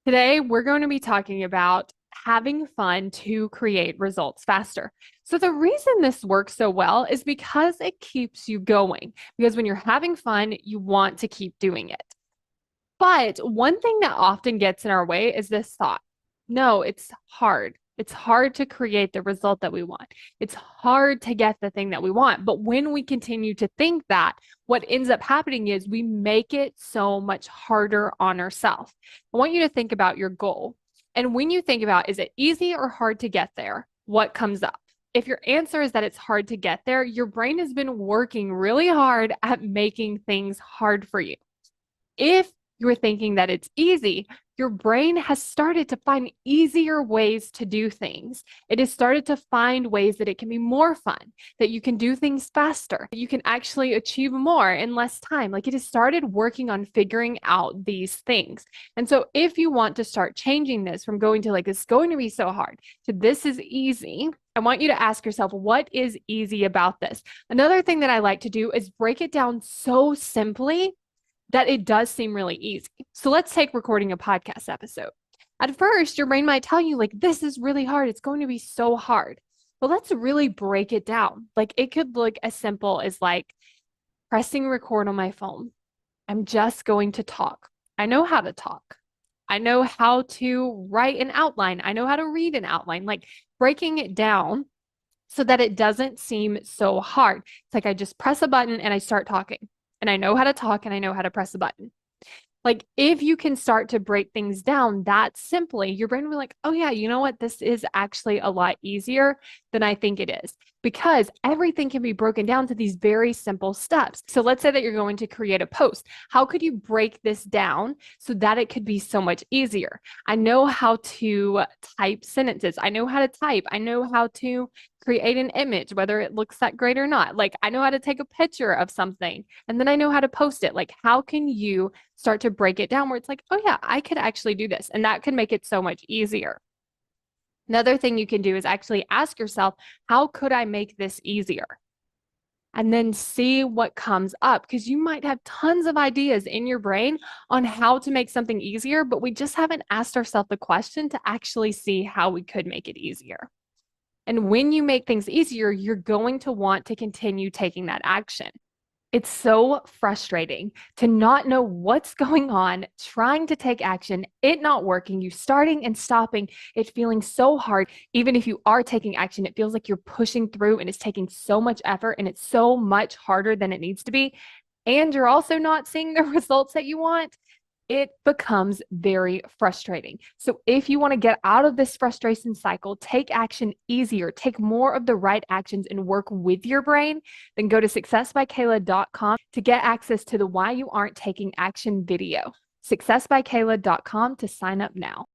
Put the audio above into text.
Today, we're going to be talking about having fun to create results faster. So, the reason this works so well is because it keeps you going. Because when you're having fun, you want to keep doing it. But one thing that often gets in our way is this thought. No, it's hard. It's hard to create the result that we want. It's hard to get the thing that we want. But when we continue to think that, what ends up happening is we make it so much harder on ourselves. I want you to think about your goal. And when you think about, is it easy or hard to get there? What comes up? If your answer is that it's hard to get there, your brain has been working really hard at making things hard for you. If you're thinking that it's easy, your brain has started to find easier ways to do things. It has started to find ways that it can be more fun, that you can do things faster, that you can actually achieve more in less time. Like it has started working on figuring out these things. And so if you want to start changing this from going to like, it's going to be so hard to this is easy, I want you to ask yourself, what is easy about this? Another thing that I like to do is break it down so simply that it does seem really easy. So let's take recording a podcast episode. At first, your brain might tell you, like, this is really hard. It's going to be so hard. But let's really break it down. Like, it could look as simple as like pressing record on my phone. I'm just going to talk. I know how to talk. I know how to write an outline. I know how to read an outline, like breaking it down so that it doesn't seem so hard. It's like I just press a button and I start talking and I know how to talk and I know how to press a button. Like if you can start to break things down that simply, your brain will be like, oh yeah, you know what? This is actually a lot easier than I think it is because everything can be broken down to these very simple steps. So let's say that you're going to create a post. How could you break this down so that it could be so much easier? I know how to type sentences. I know how to type. I know how to create an image, whether it looks that great or not. Like I know how to take a picture of something and then I know how to post it. Like how can you start to break it down where it's like, oh yeah, I could actually do this. And that could make it so much easier. Another thing you can do is actually ask yourself, how could I make this easier? And then see what comes up because you might have tons of ideas in your brain on how to make something easier, but we just haven't asked ourselves the question to actually see how we could make it easier. And when you make things easier, you're going to want to continue taking that action. It's so frustrating to not know what's going on, trying to take action, it not working, you starting and stopping, it feeling so hard. Even if you are taking action, it feels like you're pushing through and it's taking so much effort and it's so much harder than it needs to be. And you're also not seeing the results that you want. It becomes very frustrating. So, if you want to get out of this frustration cycle, take action easier, take more of the right actions and work with your brain, then go to successbykayla.com to get access to the Why You Aren't Taking Action video. Successbykayla.com to sign up now.